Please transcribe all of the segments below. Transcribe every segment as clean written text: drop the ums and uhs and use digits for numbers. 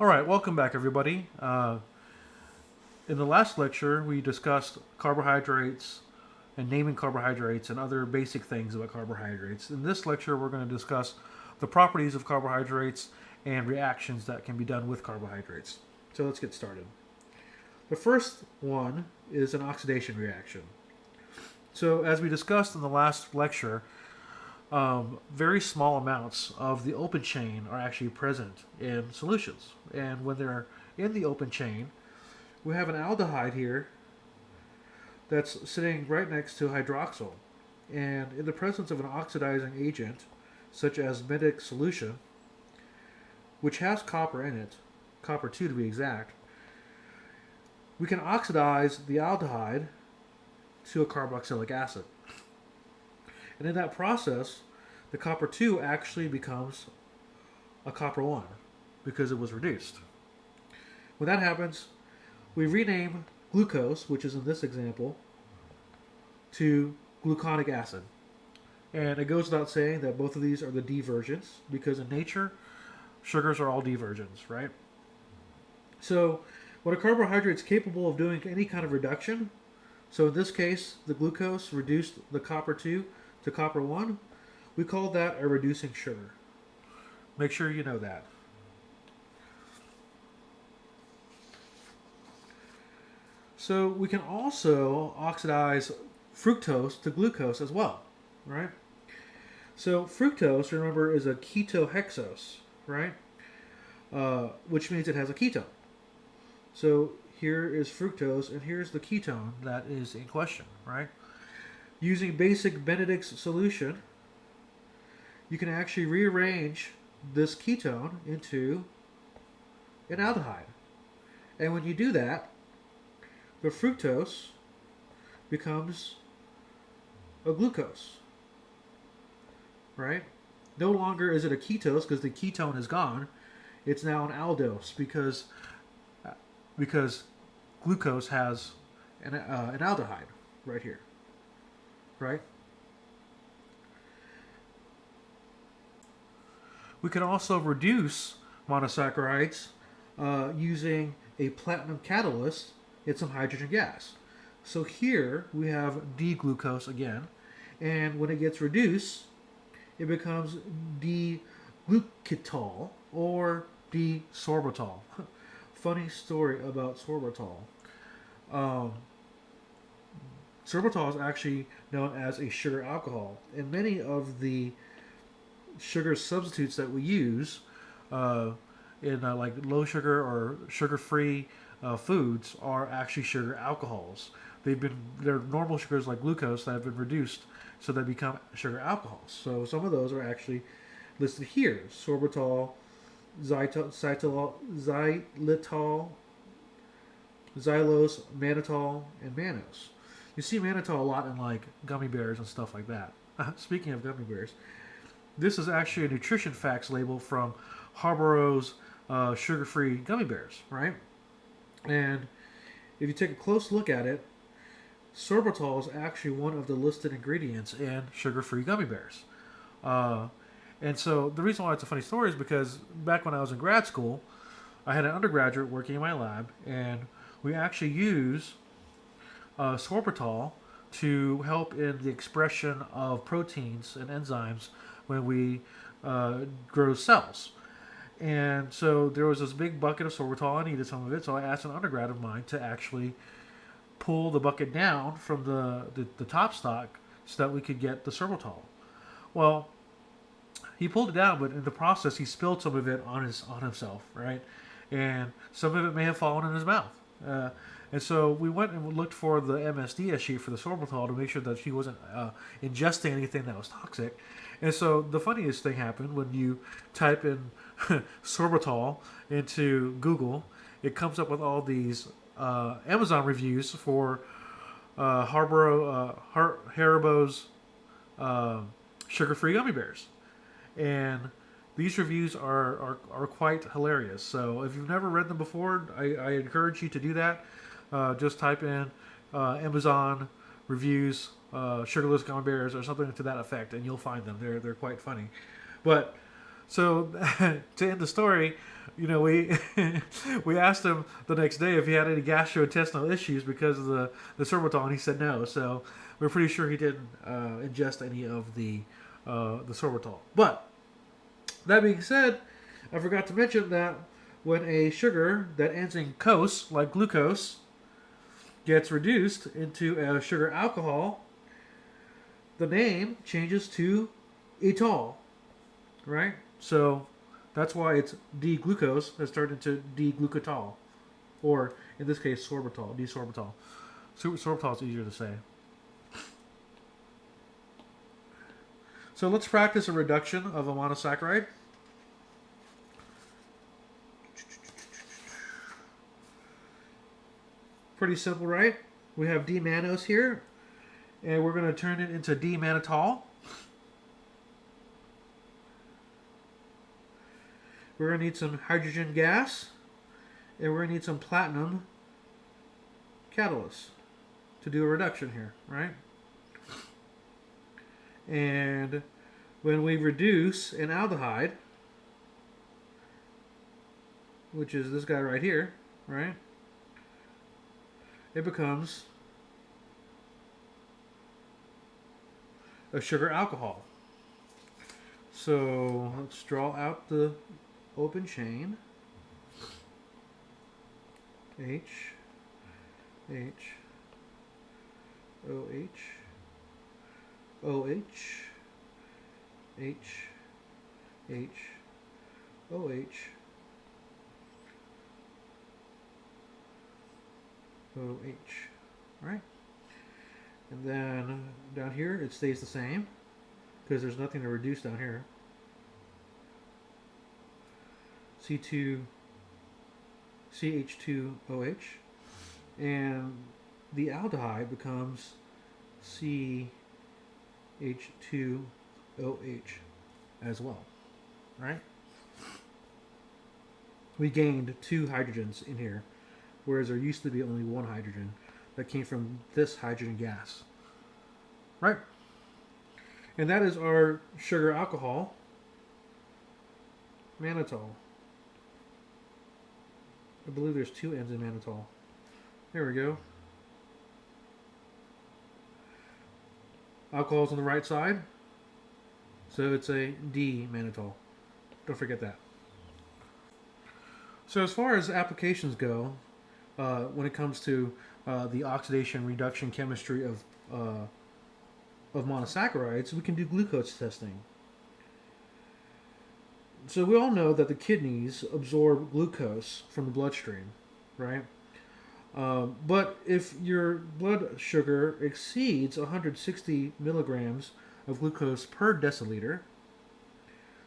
All right, welcome back, everybody. In the last lecture, we discussed carbohydrates and naming carbohydrates and other basic things about carbohydrates. In this lecture, we're going to discuss the properties of carbohydrates and reactions that can be done with carbohydrates. So let's get started. The first one is an oxidation reaction. So, as we discussed in the last lecture, very small amounts of the open chain are actually present in solutions. And when they're in the open chain, we have an aldehyde here that's sitting right next to hydroxyl. And in the presence of an oxidizing agent, such as Medic solution, which has copper in it, copper 2 to be exact, we can oxidize the aldehyde to a carboxylic acid. And in that process, the copper 2 actually becomes a copper 1 because it was reduced. When that happens, we rename glucose, which is in this example, to gluconic acid. And it goes without saying that both of these are the D versions because in nature, sugars are all D versions, right? So when a carbohydrate is capable of doing any kind of reduction, so in this case, the glucose reduced the copper 2 to copper 1, we call that a reducing sugar. Make sure you know that. So we can also oxidize fructose to glucose as well, right? So fructose, remember, is a ketohexose, right? Which means it has a ketone. So here is fructose, and here's the ketone that is in question, right? Using basic Benedict's solution, you can actually rearrange this ketone into an aldehyde. And when you do that, the fructose becomes a glucose, right? No longer is it a ketose because the ketone is gone. It's now an aldose because glucose has an aldehyde right here, right? We can also reduce monosaccharides using a platinum catalyst and some hydrogen gas. So here we have D-glucose again, and when it gets reduced, it becomes D-glucitol or D-sorbitol. Funny story about sorbitol. Sorbitol is actually known as a sugar alcohol, and many of the sugar substitutes that we use in like low sugar or sugar-free foods are actually sugar alcohols. They're normal sugars like glucose that have been reduced so they become sugar alcohols. So some of those are actually listed here: sorbitol, xylitol, xylose, mannitol, and mannose. You see mannitol a lot in like gummy bears and stuff like that. Speaking of gummy bears, this is actually a nutrition facts label from Haribo's sugar-free gummy bears, right? And if you take a close look at it, sorbitol is actually one of the listed ingredients in sugar-free gummy bears. And so the reason why it's a funny story is because back when I was in grad school, I had an undergraduate working in my lab, and we actually use sorbitol to help in the expression of proteins and enzymes when we grow cells. And so there was this big bucket of sorbitol. I needed some of it, so I asked an undergrad of mine to actually pull the bucket down from the top stock so that we could get the sorbitol. Well, he pulled it down, but in the process, he spilled some of it on himself, right? And some of it may have fallen in his mouth. And so we went and looked for the MSDS sheet for the sorbitol to make sure that he wasn't ingesting anything that was toxic. And so the funniest thing happened when you type in sorbitol into Google. It comes up with all these Amazon reviews for Haribo's sugar-free gummy bears. And these reviews are quite hilarious. So if you've never read them before, I encourage you to do that. Just type in Amazon reviews, sugarless gummy bears, or something to that effect, and you'll find them. They're quite funny. But So to end the story, we we asked him the next day if he had any gastrointestinal issues because of the sorbitol, and he said no. So we're pretty sure he didn't ingest any of the sorbitol. But that being said, I forgot to mention that when a sugar that ends in cose, like glucose, gets reduced into a sugar alcohol, the name changes to etol, right? So that's why it's D-glucose has turned into D-glucotol, or in this case, sorbitol, D-sorbitol. Sorbitol is easier to say. So let's practice a reduction of a monosaccharide. Pretty simple, right? We have D-mannose here, and we're going to turn it into D-mannitol. We're going to need some hydrogen gas, and we're going to need some platinum catalyst to do a reduction here, right? And when we reduce an aldehyde, which is this guy right here, right? It becomes a sugar alcohol. So let's draw out the open chain. H, H, OH, OH, H, H, OH, OH, right? And then down here it stays the same because there's nothing to reduce down here. C2, CH2OH, and the aldehyde becomes CH2OH as well, right? We gained 2 hydrogens in here, whereas there used to be only 1 hydrogen that came from this hydrogen gas, right? And that is our sugar alcohol, mannitol. I believe there's 2 N's in mannitol. There we go. Alcohol's on the right side, so it's a D-mannitol. Don't forget that. So as far as applications go, when it comes to the oxidation reduction chemistry of monosaccharides, we can do glucose testing. So we all know that the kidneys absorb glucose from the bloodstream, right? But if your blood sugar exceeds 160 milligrams of glucose per deciliter,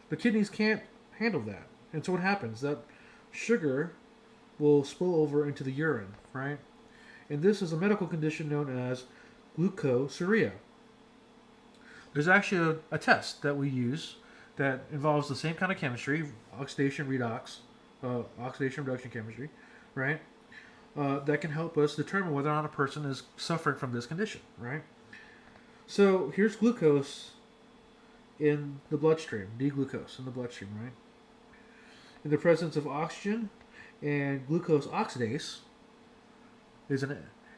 the kidneys can't handle that. And so what happens? That sugar will spill over into the urine, right? And this is a medical condition known as glucosuria. There's actually a test that we use that involves the same kind of chemistry, oxidation reduction chemistry, right? That can help us determine whether or not a person is suffering from this condition, right? So here's glucose in the bloodstream, D-glucose in the bloodstream, right? In the presence of oxygen and glucose oxidase,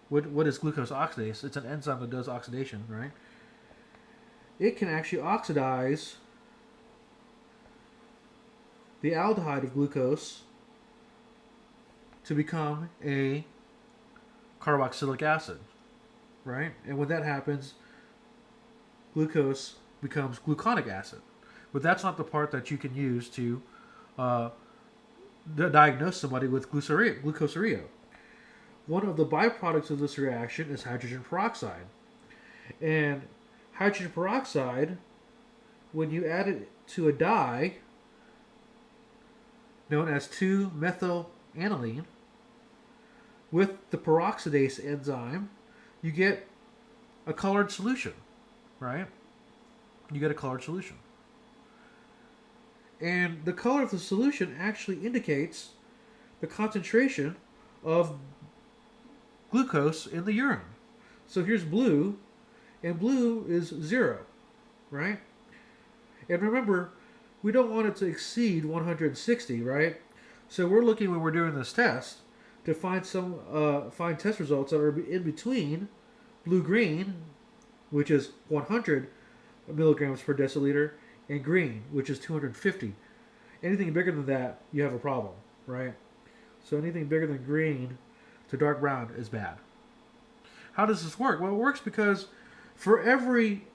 what is glucose oxidase? It's an enzyme that does oxidation, right? It can actually oxidize the aldehyde of glucose to become a carboxylic acid, right? And when that happens, glucose becomes gluconic acid. But that's not the part that you can use to diagnose somebody with glucosuria. One of the byproducts of this reaction is hydrogen peroxide. And hydrogen peroxide, when you add it to a dye known as 2-methylaniline, with the peroxidase enzyme, you get a colored solution, right? You get a colored solution. And the color of the solution actually indicates the concentration of glucose in the urine. So here's blue, and blue is 0, right? And remember, we don't want it to exceed 160, right? So we're looking when we're doing this test to find find test results that are in between blue-green, which is 100 milligrams per deciliter, and green, which is 250. Anything bigger than that, you have a problem, right? So anything bigger than green to dark brown is bad. How does this work? Well, it works because for every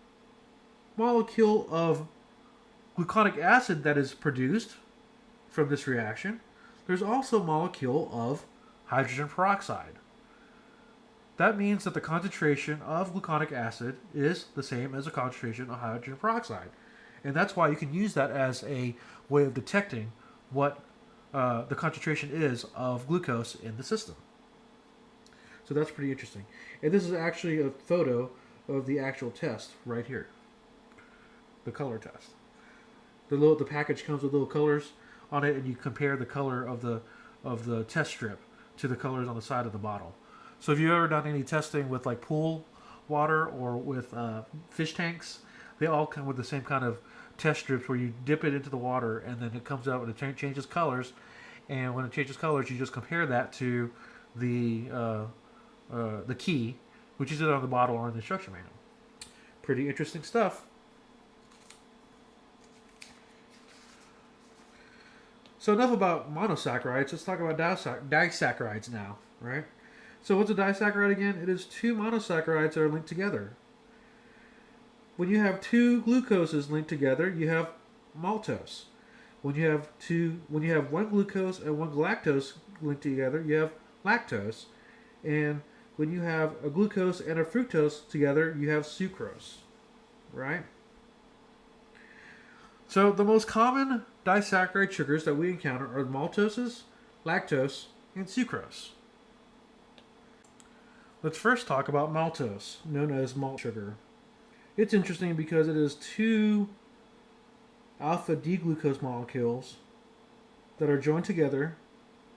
molecule of gluconic acid that is produced from this reaction, there's also a molecule of hydrogen peroxide. That means that the concentration of gluconic acid is the same as the concentration of hydrogen peroxide. And that's why you can use that as a way of detecting what the concentration is of glucose in the system. So that's pretty interesting. And this is actually a photo of the actual test right here. The color test. The package comes with little colors on it, and you compare the color of the test strip to the colors on the side of the bottle. So if you've ever done any testing with like pool water or with fish tanks, they all come with the same kind of test strips where you dip it into the water and then it comes out and it changes colors. And when it changes colors, you just compare that to the key, which is either on the bottle or in the instruction manual. Pretty interesting stuff. So enough about monosaccharides. Let's talk about disaccharides now, right? So what's a disaccharide again? It is two monosaccharides that are linked together. When you have two glucoses linked together, you have maltose. When you have one glucose and one galactose linked together, you have lactose. And when you have a glucose and a fructose together, you have sucrose, right? So the most common disaccharide sugars that we encounter are maltoses, lactose, and sucrose. Let's first talk about maltose, known as malt sugar. It's interesting because it is two alpha D-glucose molecules that are joined together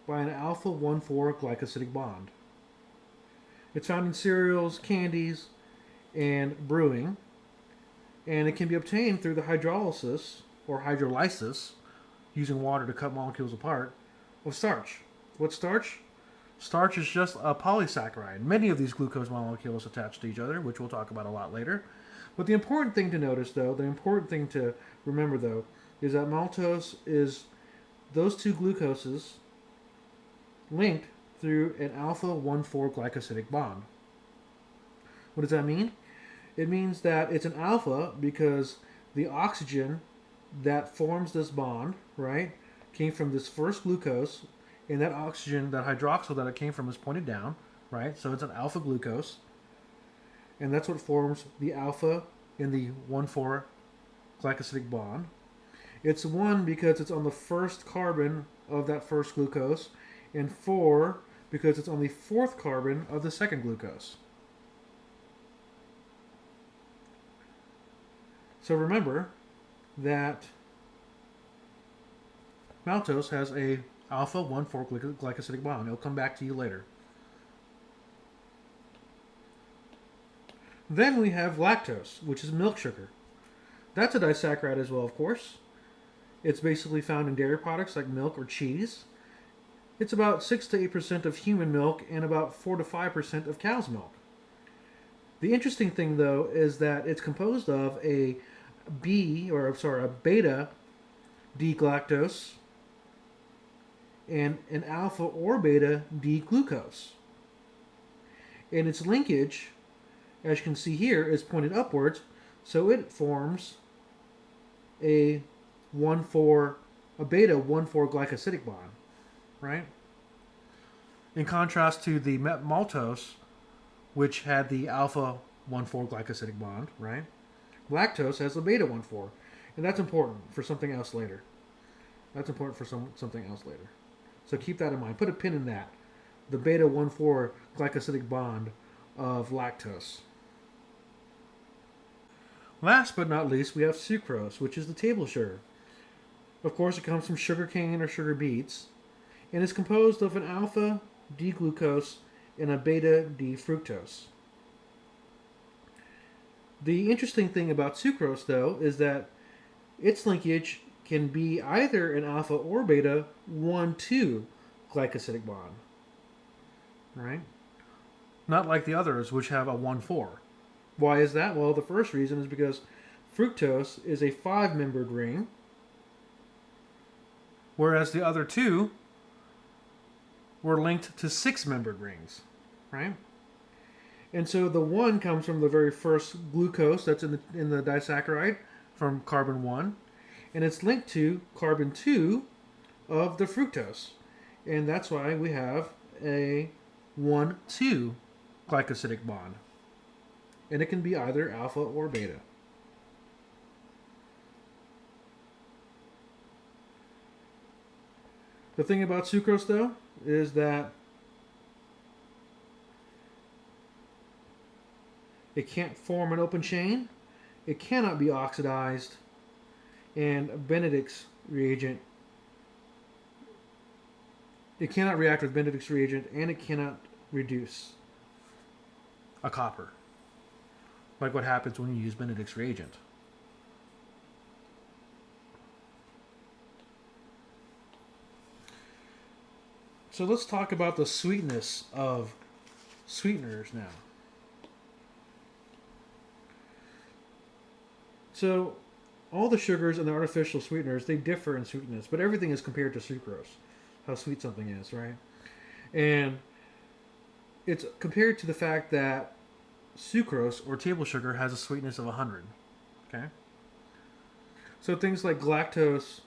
by an alpha 1,4 glycosidic bond. It's found in cereals, candies, and brewing, and it can be obtained through the hydrolysis or hydrolysis, using water to cut molecules apart, of starch. What's starch? Starch is just a polysaccharide. Many of these glucose molecules attach to each other, which we'll talk about a lot later. But the important thing to notice, though, the important thing to remember, though, is that maltose is those two glucoses linked through an alpha 1,4 glycosidic bond. What does that mean? It means that it's an alpha because the oxygen that forms this bond, right, came from this first glucose, and that oxygen, that hydroxyl that it came from, is pointed down, right? So it's an alpha glucose, and that's what forms the alpha in the 1,4 glycosidic bond. It's 1 because it's on the first carbon of that first glucose, and 4 because it's on the fourth carbon of the second glucose. So remember that maltose has a alpha 1,4 glycosidic bond. It'll come back to you later. Then we have lactose, which is milk sugar. That's a disaccharide as well, of course. It's basically found in dairy products like milk or cheese. It's about 6 to 8% of human milk and about 4 to 5% of cow's milk. The interesting thing, though, is that it's composed of a beta D-galactose and an alpha or beta D-glucose. And its linkage, as you can see here, is pointed upwards, so it forms a beta 1,4 glycosidic bond, right? In contrast to the maltose, which had the alpha 1,4 glycosidic bond, right? Lactose has the beta 1,4, and that's important for something else later. Something else later. So keep that in mind. Put a pin in that. The beta 1,4 glycosidic bond of lactose. Last but not least, we have sucrose, which is the table sugar. Of course, it comes from sugar cane or sugar beets, and is composed of an alpha D-glucose and a beta D-fructose. The interesting thing about sucrose, though, is that its linkage can be either an alpha or beta 1,2 glycosidic bond. Right? Not like the others, which have a 1,4. Why is that? Well, the first reason is because fructose is a 5-membered ring, whereas the other two were linked to 6-membered rings. Right? And so the 1 comes from the very first glucose that's in the disaccharide from carbon 1, and it's linked to carbon 2 of the fructose. And that's why we have a 1,2 glycosidic bond. And it can be either alpha or beta. The thing about sucrose, though, is that it can't form an open chain, it cannot be oxidized, and Benedict's reagent, it cannot react with Benedict's reagent, and it cannot reduce a copper, like what happens when you use Benedict's reagent. So let's talk about the sweetness of sweeteners now. So all the sugars and the artificial sweeteners, they differ in sweetness, but everything is compared to sucrose, how sweet something is, right? And it's compared to the fact that sucrose or table sugar has a sweetness of 100. Okay? So things like galactose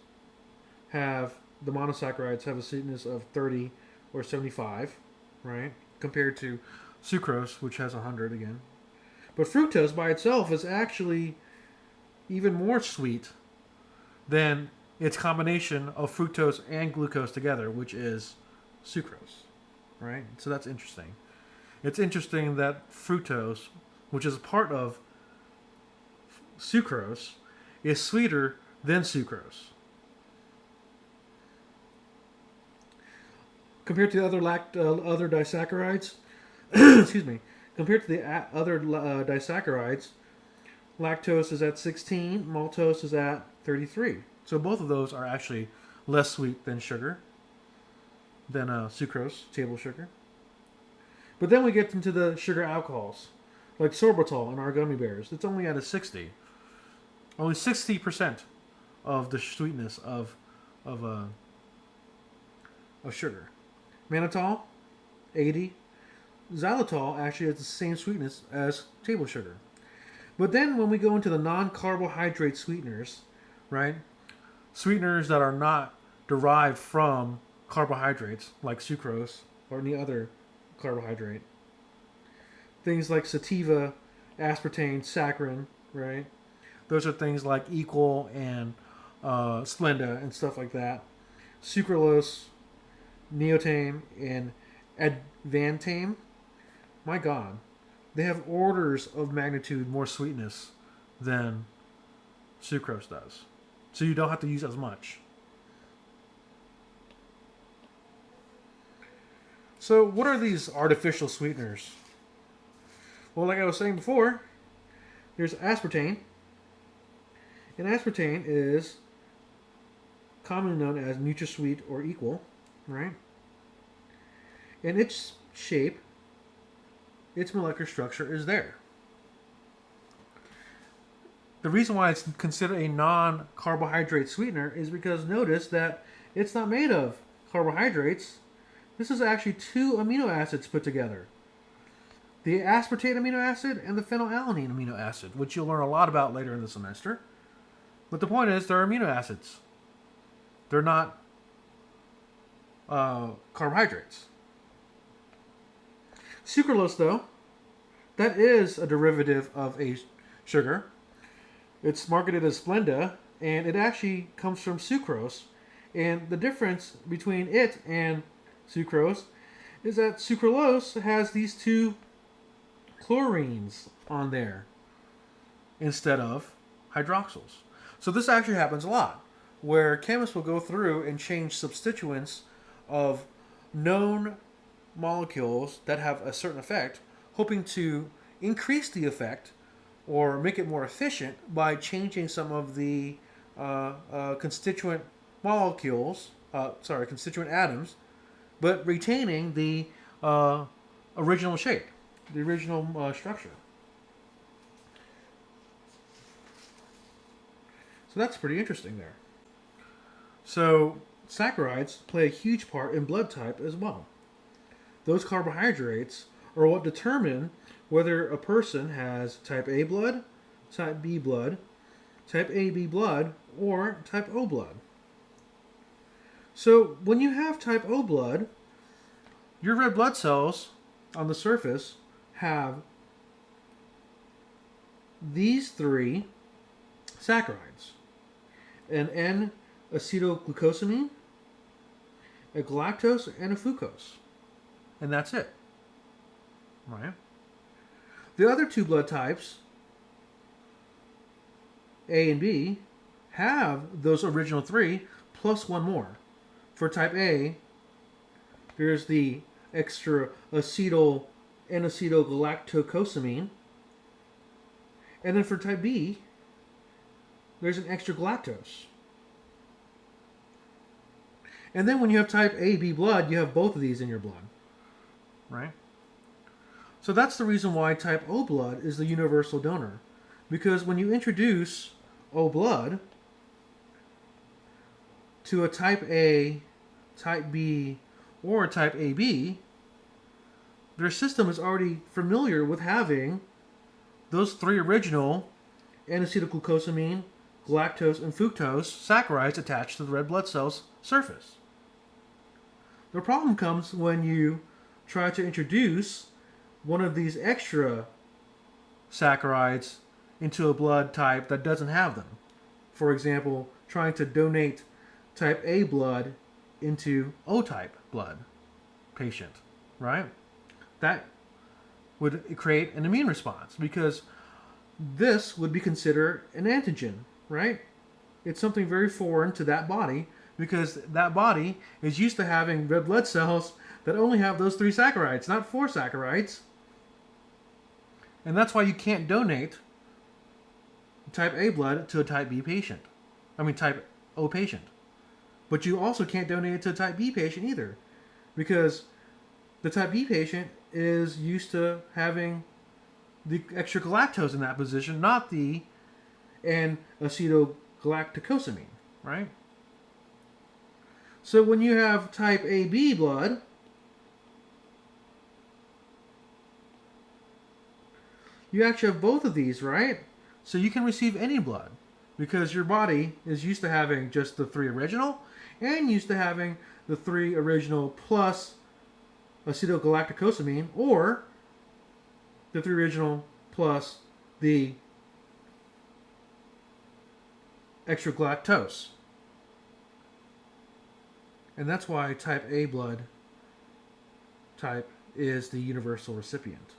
the monosaccharides have a sweetness of 30 or 75, right? Compared to sucrose, which has 100 again. But fructose by itself is actually even more sweet than its combination of fructose and glucose together, which is sucrose, right? So that's interesting. It's interesting that fructose, which is a part of sucrose, is sweeter than sucrose. Compared to the other disaccharides, excuse me, compared to the other disaccharides, lactose is at 16, maltose is at 33. So both of those are actually less sweet than sugar, than sucrose, table sugar. But then we get into the sugar alcohols, like sorbitol in our gummy bears. It's only at a 60. Only 60% of the sweetness of sugar. Mannitol, 80. Xylitol actually has the same sweetness as table sugar. But then when we go into the non-carbohydrate sweeteners, right? Sweeteners that are not derived from carbohydrates, like sucrose or any other carbohydrate. Things like sativa, aspartame, saccharin, right? Those are things like Equal and Splenda and stuff like that. Sucralose, neotame, and advantame. My God, they have orders of magnitude more sweetness than sucrose does. So you don't have to use as much. So what are these artificial sweeteners? Well, like I was saying before, there's aspartame. And aspartame is commonly known as NutraSweet or Equal, right? And its shape, its molecular structure is there. The reason why it's considered a non-carbohydrate sweetener is because notice that it's not made of carbohydrates. This is actually 2 amino acids put together. The aspartate amino acid and the phenylalanine amino acid, which you'll learn a lot about later in the semester. But the point is, they're amino acids. They're not carbohydrates. Sucralose, though, that is a derivative of a sugar. It's marketed as Splenda, and it actually comes from sucrose. And the difference between it and sucrose is that sucralose has these 2 chlorines on there instead of hydroxyls. So this actually happens a lot, where chemists will go through and change substituents of known molecules that have a certain effect, hoping to increase the effect or make it more efficient by changing some of the constituent molecules, constituent atoms, but retaining the original shape, the original structure. So that's pretty interesting there. So saccharides play a huge part in blood type as well. Those carbohydrates are what determine whether a person has type A blood, type B blood, type AB blood, or type O blood. So when you have type O blood, your red blood cells on the surface have these three saccharides: an N-acetylglucosamine, a galactose, and a fructose. And that's it. Right? The other two blood types, A and B, have those original three plus one more. For type A, there's the extra acetyl N-acetylgalactocosamine. And then for type B, there's an extra galactose. And then when you have type AB blood, you have both of these in your blood. Right? So that's the reason why type O blood is the universal donor. Because when you introduce O blood to a type A, type B, or type AB, their system is already familiar with having those three original N-acetylglucosamine, galactose, and fructose saccharides attached to the red blood cell's surface. The problem comes when you try to introduce one of these extra saccharides into a blood type that doesn't have them. For example, trying to donate type A blood into O type blood patient, right? That would create an immune response because this would be considered an antigen, right? It's something very foreign to that body because that body is used to having red blood cells that only have those three saccharides, not four saccharides. And that's why you can't donate type A blood to a type B patient. Type O patient. But you also can't donate it to a type B patient either. Because the type B patient is used to having the extra galactose in that position, not the N-acetylgalactocosamine, right? So when you have type AB blood, you actually have both of these, right? So you can receive any blood because your body is used to having just the three original and used to having the three original plus acetylgalactocosamine, or the three original plus the extra galactose. And that's why type A blood type is the universal recipient.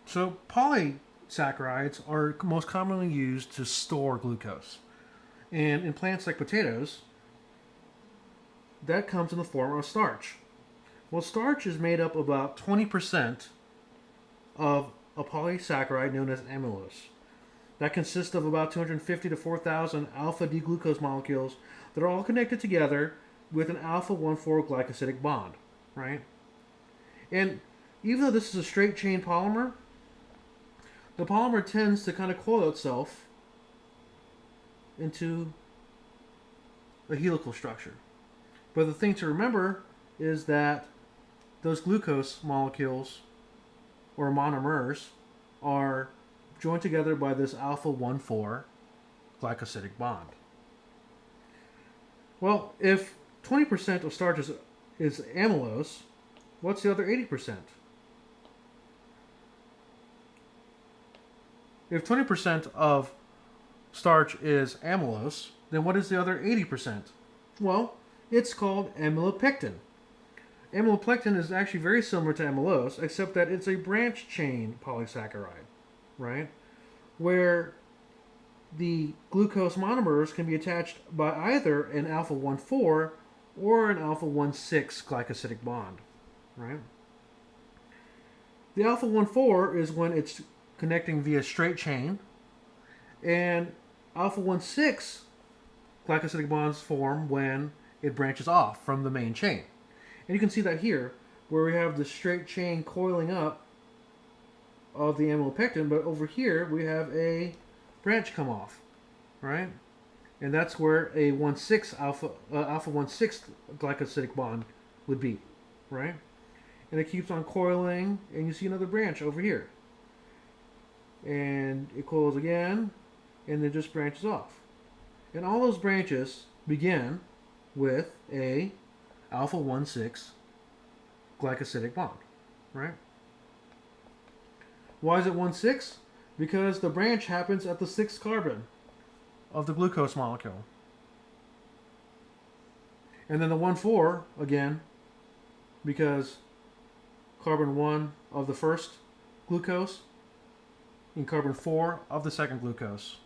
So polysaccharides are most commonly used to store glucose. And in plants like potatoes, that comes in the form of starch. Well, starch is made up about 20% of a polysaccharide known as amylose. That consists of about 250 to 4,000 alpha-D-glucose molecules that are all connected together with an alpha-1,4 glycosidic bond, right? And even though this is a straight-chain polymer, the polymer tends to kind of coil itself into a helical structure. But the thing to remember is that those glucose molecules, or monomers, are joined together by this alpha-1,4 glycosidic bond. Well, if 20% of starch is amylose, what's the other 80%? If 20% of starch is amylose, then what is the other 80%? Well, it's called amylopectin. Amylopectin is actually very similar to amylose, except that it's a branch chain polysaccharide, right? Where the glucose monomers can be attached by either an alpha-1,4 or an alpha-1,6 glycosidic bond, right? The alpha-1,4 is when it's connecting via straight chain, and alpha 1,6 glycosidic bonds form when it branches off from the main chain. And you can see that here, where we have the straight chain coiling up of the amylopectin, but over here we have a branch come off, right? And that's where a 1,6 alpha 1,6 glycosidic bond would be, right? And it keeps on coiling, and you see another branch over here. And it coils again, and then just branches off. And all those branches begin with a alpha 1,6 glycosidic bond, right? Why is it 1,6? Because the branch happens at the 6th carbon of the glucose molecule. And then the 1,4, again, because carbon 1 of the first glucose and carbon 4 of the second glucose.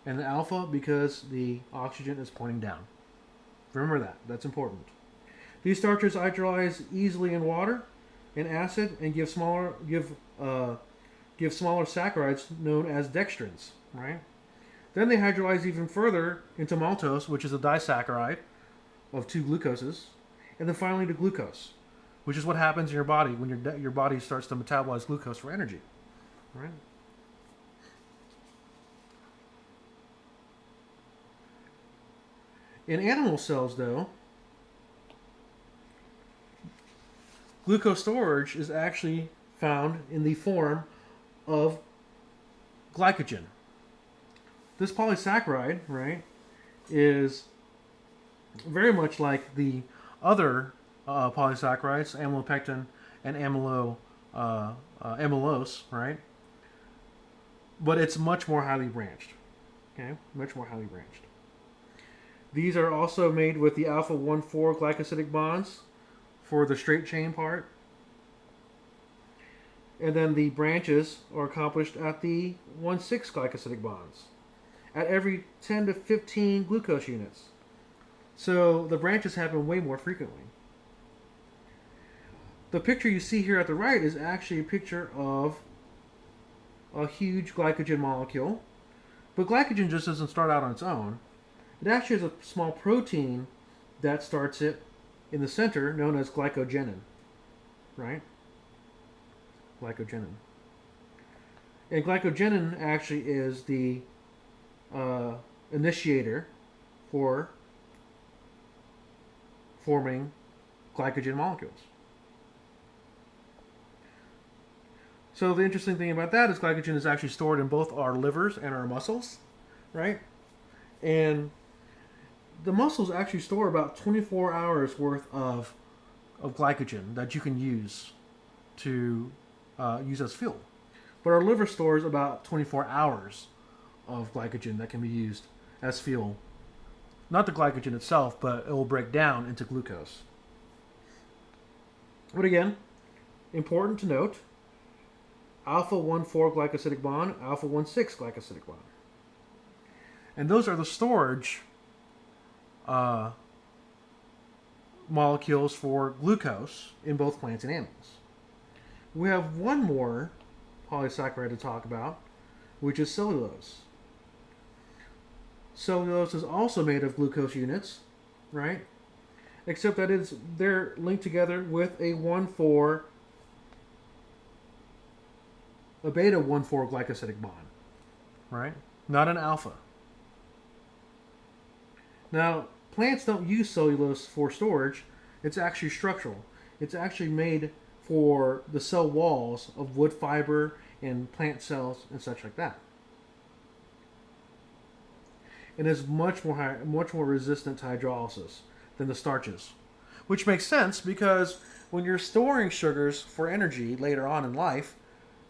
And the alpha because the oxygen is pointing down. Remember that. That's important. These starches hydrolyze easily in water and acid and give smaller saccharides known as dextrins, right? Then they hydrolyze even further into maltose, which is a disaccharide of 2 glucoses, and then finally to glucose, which is what happens in your body when your body starts to metabolize glucose for energy, right? In animal cells, though, glucose storage is actually found in the form of glycogen. This polysaccharide, right, is very much like the other polysaccharides, amylopectin and amylose, right? But it's much more highly branched. Okay, much more highly branched. These are also made with the alpha 1,4 glycosidic bonds for the straight chain part. And then the branches are accomplished at the 1,6 glycosidic bonds at every 10 to 15 glucose units. So the branches happen way more frequently. The picture you see here at the right is actually a picture of a huge glycogen molecule. But glycogen just doesn't start out on its own. It actually has a small protein that starts it in the center, known as glycogenin, right? Glycogenin. And glycogenin actually is the initiator for forming glycogen molecules. So the interesting thing about that is glycogen is actually stored in both our livers and our muscles, right? And the muscles actually store about 24 hours worth of glycogen that you can use to use as fuel. But our liver stores about 24 hours of glycogen that can be used as fuel. Not the glycogen itself, but it will break down into glucose. But again, important to note, alpha 1,4 glycosidic bond, alpha 1,6 glycosidic bond. And those are the storage molecules for glucose in both plants and animals. We have one more polysaccharide to talk about, which is cellulose. Cellulose is also made of glucose units, right? Except that they're linked together with a beta 1,4 glycosidic bond, right? Not an alpha. Now, plants don't use cellulose for storage. It's actually structural. It's actually made for the cell walls of wood fiber and plant cells and such like that. It is much more resistant to hydrolysis than the starches, which makes sense because when you're storing sugars for energy later on in life,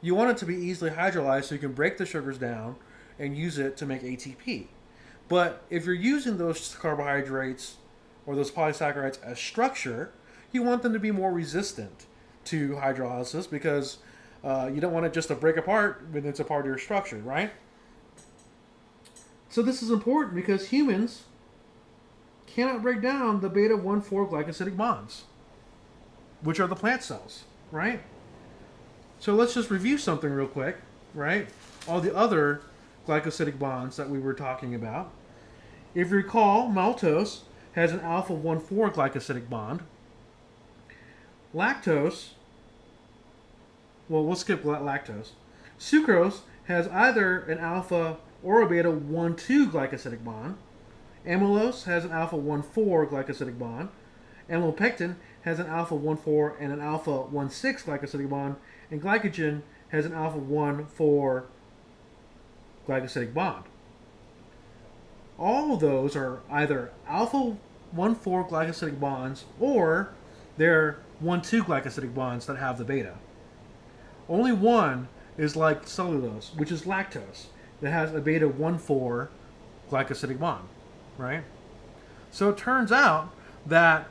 you want it to be easily hydrolyzed so you can break the sugars down and use it to make ATP. But if you're using those carbohydrates or those polysaccharides as structure, you want them to be more resistant to hydrolysis because you don't want it just to break apart when it's a part of your structure, right? So this is important because humans cannot break down the beta 1,4 glycosidic bonds, which are the plant cells, right? So let's just review something real quick. right? All the other glycosidic bonds that we were talking about. If you recall, maltose has an alpha 1,4 glycosidic bond. Lactose, well, we'll skip lactose. Sucrose has either an alpha or a beta 1,2 glycosidic bond. Amylose has an alpha 1,4 glycosidic bond. Amylopectin has an alpha 1,4 and an alpha 1,6 glycosidic bond. And glycogen has an alpha 1,4 glycosidic bond. All of those are either alpha 1,4 glycosidic bonds or they're 1,2 glycosidic bonds that have the beta. Only one is like cellulose, which is lactose, that has a beta 1,4 glycosidic bond, right? So it turns out that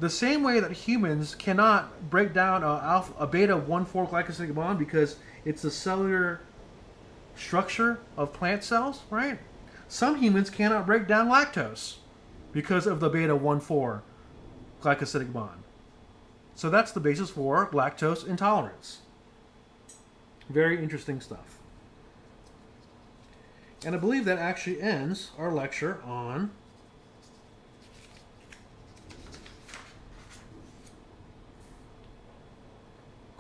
the same way that humans cannot break down a beta 1,4 glycosidic bond because it's the cellular structure of plant cells, right? Some humans cannot break down lactose because of the beta 1,4 glycosidic bond. So that's the basis for lactose intolerance. Very interesting stuff. And I believe that actually ends our lecture on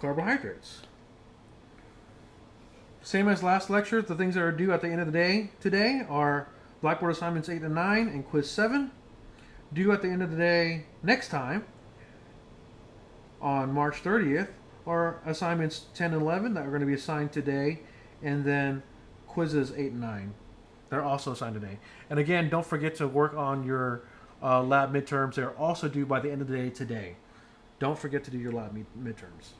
carbohydrates. Same as last lecture, the things that are due at the end of the day today are Blackboard assignments 8 and 9 and quiz 7. Due at the end of the day next time, on March 30th, are assignments 10 and 11 that are going to be assigned today, and then quizzes 8 and 9. They're also assigned today. And again, don't forget to work on your lab midterms. They're also due by the end of the day today. Don't forget to do your lab midterms.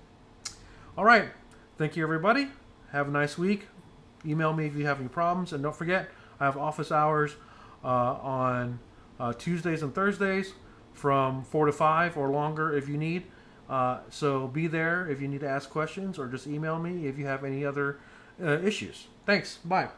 All right. Thank you, everybody. Have a nice week. Email me if you have any problems. And don't forget, I have office hours on Tuesdays and Thursdays from 4 to 5 or longer if you need. So be there if you need to ask questions, or just email me if you have any other issues. Thanks. Bye.